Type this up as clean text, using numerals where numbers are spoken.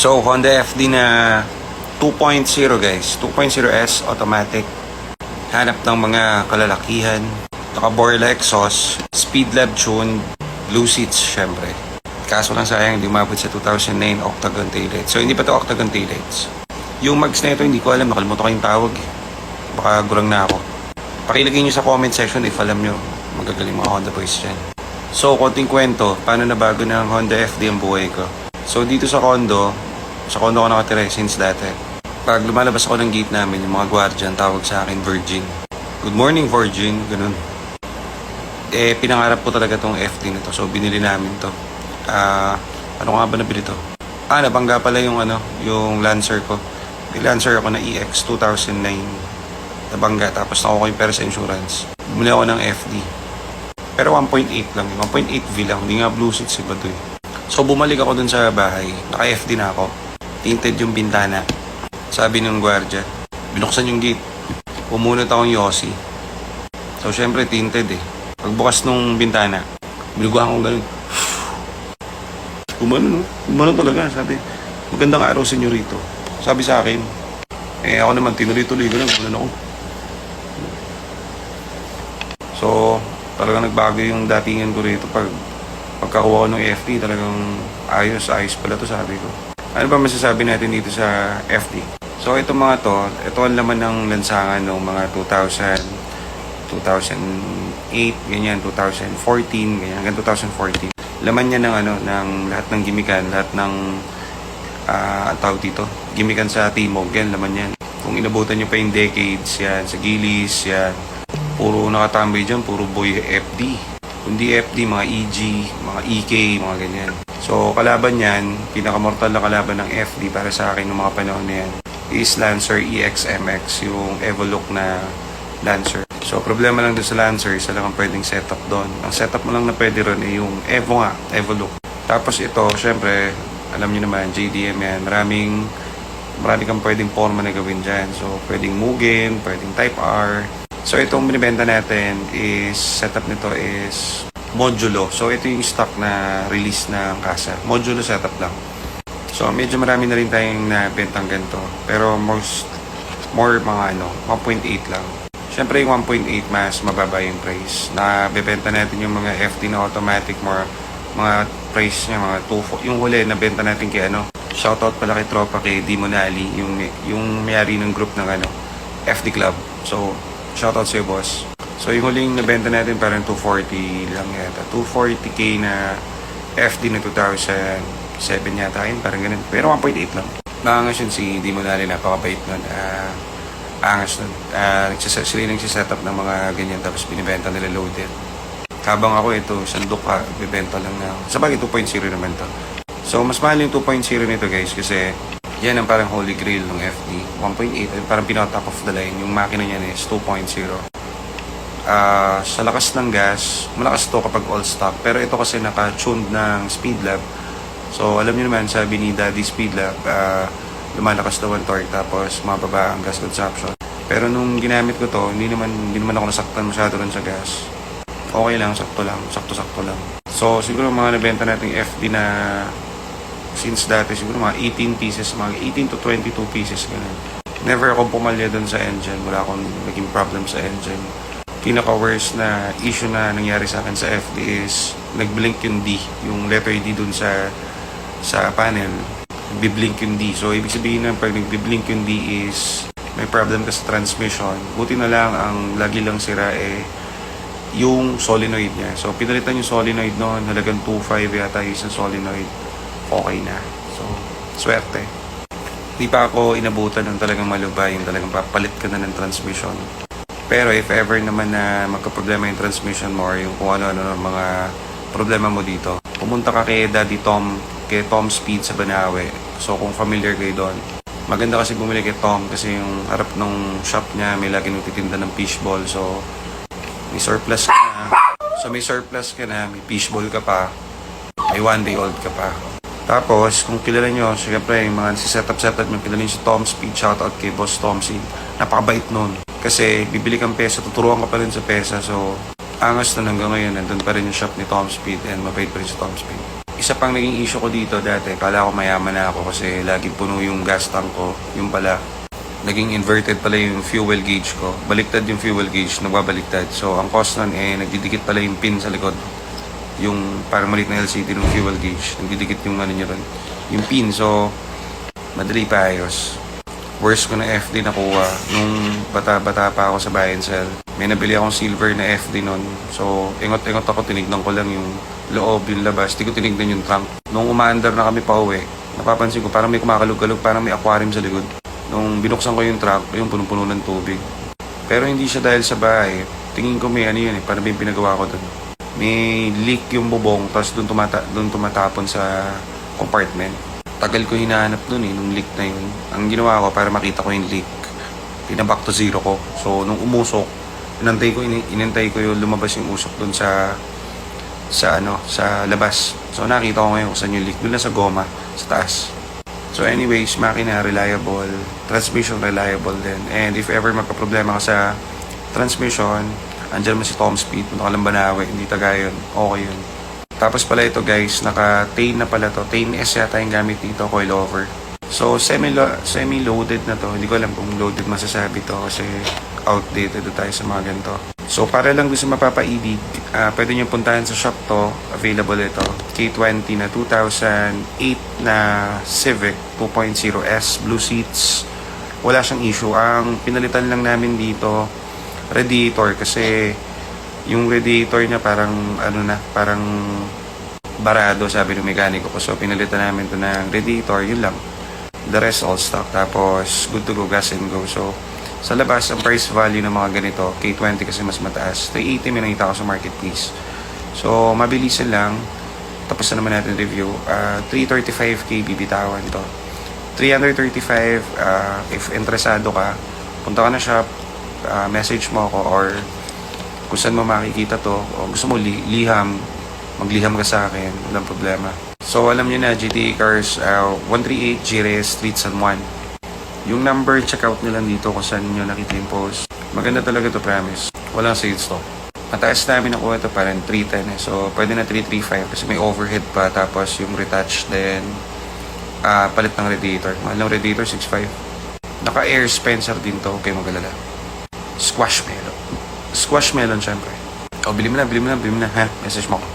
So, Honda FD na 2.0 guys. 2.0S automatic. Hanap ng mga kalalakihan. Naka-Borla exhaust. Speed lab tune. Blue seats syempre. Kaso lang sayang hindi umabot sa 2009 octagon taillights. So, hindi pa to octagon taillights. Yung mags na ito, hindi ko alam. Nakalimutan ko yung tawag. Baka gurang na ako. Pakilagay nyo sa comment section if alam nyo. Magagaling mga Honda boys dyan. So, konting kwento. Paano nabago ng Honda FD ang buhay ko? So, dito sa condo ko nakatira since dati. Pag lumalabas ako ng gate namin, yung mga guardian tawag sa akin Virgin. Good morning, Virgin. Ganun. Pinangarap ko talaga tong FD na to. So, binili namin to. Ano nga ba nabili to? Nabangga pala yung Lancer ko. May Lancer ako na EX 2009. Nabangga. Tapos nakuha ko yung pera sa insurance. Bumili ako ng FD. Pero 1.8 lang. 1.8V lang. Hindi nga blue seats iba to eh. So, bumalik ako dun sa bahay. Naka-FD na ako. Tinted yung bintana. Sabi ng gwardiya, binuksan yung gate. Pumunot akong Yossi. So, syempre, tinted eh. Pagbukas nung bintana, binuguhan ko ganun. Umano talaga. Sabi, magandang araw sa inyo rito. Sabi sa akin, ako naman, tinuloy-tuloy ko lang. Ako. So, talagang nagbago yung datingan ko rito. Pagkakuha ko ng FD, talagang ayos pala to sabi ko. Ano ba masasabi natin dito sa FD? So, ito mga to, ito ang laman ng lansangan ng mga 2000, 2008, ganyan, 2014, ganyan, hanggang 2014. Laman niya ng lahat ng gimikan, lahat ng tawag dito, gimikan sa Timog, yan, laman yan. Kung inabutan nyo pa yung decades, yan, sa Gilis, yan, puro nakatambay dyan, puro boy FD. Kundi FD, mga EG, mga EK, mga ganyan. So, kalaban yan, pinakamortal na kalaban ng FD para sa akin ng mga panahon na yan is Lancer EX-MX, yung Evoluc na Lancer. So, problema lang doon sa Lancer, isa lang ang pwedeng setup doon. Ang setup mo lang na pwede ron ay yung Evoluc. Tapos ito, syempre, alam niyo naman, JDM yan, marami kang pwedeng forma na gawin dyan. So, pwedeng Mugen, pwedeng Type R. So, itong binibenta natin is, setup nito is modulo. So, ito yung stock na release ng kasa. Modulo setup lang. So, medyo marami na rin tayong nabentang ganito. Pero more mga 1.8 lang. Siyempre, yung 1.8 mas mababa yung price. Nabebenta natin yung mga FD na automatic, mga price niya, mga 2.4. Yung huli, nabenta natin kay shoutout pala kay tropa kay Di Monali, yung mayari ng group ng FD Club. So, shoutout sa'yo, boss. So, yung huling nabenta natin parang 240 lang yata. 240k na FD na 2007 yata yun, parang ganun. Pero 1.8 lang. Maangas yun si Di Monali, napakabait nun. Angas nun. Sila yung nagsisetup ng mga ganyan, tapos binibenta nila loaded. Habang ako ito, sandok ka, bibenta lang na. Sabagay 2.0 naman to. So, mas mahal yung 2.0 nito guys, kasi yan ang parang holy grail ng FD. 1.8, parang pinaka-top of the line. Yung makina niyan is 2.0. Sa lakas ng gas, malakas to kapag all stock. Pero ito kasi naka-tuned ng speed lab. So, alam niyo naman, sabi ni Daddy Speed Lab, lumalakas daw ang torque, tapos mababa ang gas consumption. Pero nung ginamit ko to, hindi naman ako nasaktan masyado rin sa gas. Okay lang, sakto lang. So, siguro mga nabenta nating FD na since dati, siguro mga 18 pieces, mga 18 to 22 pieces, ganun. Never ako pumalya dun sa engine. Wala akong naging problem sa engine. Pinaka-worst na issue na nangyari sa akin sa FD is nag-blink yung D, yung letter D dun sa panel. Nag-blink yung D. So, ibig sabihin na pag nag-blink yung D is may problem ka sa transmission. Buti na lang, ang lagi lang sira yung solenoid niya. So, pinalitan yung solenoid noon, halagang 2.5 yata yung isang solenoid. Okay na. So, swerte. Di pa ako inabutan ng talagang malubay, yung talagang papalit ka na ng transmission. Pero if ever naman na magka-problema yung transmission mo or yung kung ano-ano mga problema mo dito, pumunta ka kay Daddy Tom, kay Tom Speed sa Banawe. So, kung familiar kayo doon, maganda kasi bumili kay Tom kasi yung harap ng shop niya, may lagi nagtitinda ng fishball. So, may surplus ka na. May fishball ka pa. May 1 day old ka pa. Tapos, kung kilala nyo, syempre, yung mga setup yung kilala nyo si Tom Speed, shoutout kay Boss Tom Speed. Napakabait nun. Kasi, bibili kang pesa, tuturuan ka pa rin sa pesa. So, angas na hanggang ngayon, nandun pa rin yung shop ni Tom Speed and mabait pa rin si Tom Speed. isa pang naging issue ko dito dati, kala ko mayaman na ako kasi lagi puno yung gas tank ko. Yung pala, naging inverted pala yung fuel gauge ko. Baliktad yung fuel gauge, nagbabaliktad. So, ang cause nun nagdidikit pala yung pin sa likod. Yung parang maliit na LCD ng fuel gauge. Nagdidikit yung ano nyo ron. Yung pin. So, madali pa ayos. Worst ko na FD nakuha nung bata-bata pa ako sa buy and sell. May nabili akong silver na FD nun. So, ingot-ingot ako, tinignan ko lang yung loob, yung labas. Di ko tinignan yung trunk. Nung umaandar na kami pa uwi, napapansin ko parang may kumakalog-kalog, parang may aquarium sa likod. Nung binuksan ko yung trunk, yung punong-puno ng tubig. Pero hindi siya dahil sa bahay. Tingin ko may ano yun parang may pinagawa ko dun. May leak yung bubong, tapos dun tumatapon sa compartment. Tagal ko hinahanap dun nung leak na yun. Ang ginawa ko para makita ko yung leak, pinaback to zero ko. So, nung umusok, inantay ko yung lumabas yung usok dun sa labas. So, nakita ko ngayon kung saan yung leak. Dun na sa goma, sa taas. So, anyways, makina reliable, transmission reliable din. And if ever magka-problema ka sa transmission, andyan mo si Tom Speed, punta ka lang Banawe, hindi Tagayon, okay yun. Tapos pala ito guys, naka-Tain na pala to. Tain S yata yung gamit dito, coilover. So, semi-loaded na to. Hindi ko alam kung loaded masasabi to kasi outdated tayo sa mga ganito. So, para lang gusto mapapaibig, pwede nyo puntahan sa shop to. Available ito. K20 na 2008 na Civic 2.0S, blue seats. Wala siyang issue. Ang pinalitan lang namin dito, radiator kasi yung radiator niya parang parang barado, sabi ng mekaniko ko. So, pinalitan namin to ng radiator, yun lang. The rest all stock. Tapos, good to go, gas and go. So, sa labas, ang price value ng mga ganito, K20 kasi mas mataas. 380 may nakita ko sa marketplace. So, mabilisan lang. Tapos na naman natin review. 335k bibitawan to. 335, if interesado ka, punta ka na shop, message mo ako or kung saan mo makikita to o gusto mo liham, magliham ka sa akin, walang problema. So alam nyo na, GTA Cars 138 GRS Street San Juan. Yung number, check out nyo lang dito kung saan nyo nakita yung post. Maganda talaga to, promise. Walang sales to. Mataas namin nakuha ito parang 310 so pwede na 335 kasi may overhead pa, tapos yung retouch then palit ng radiator. Mahal ng radiator, 6.5. Naka air Spencer din to, okay magalala. Squash melon syempre. O, bili mo na, ha? Message mo ko.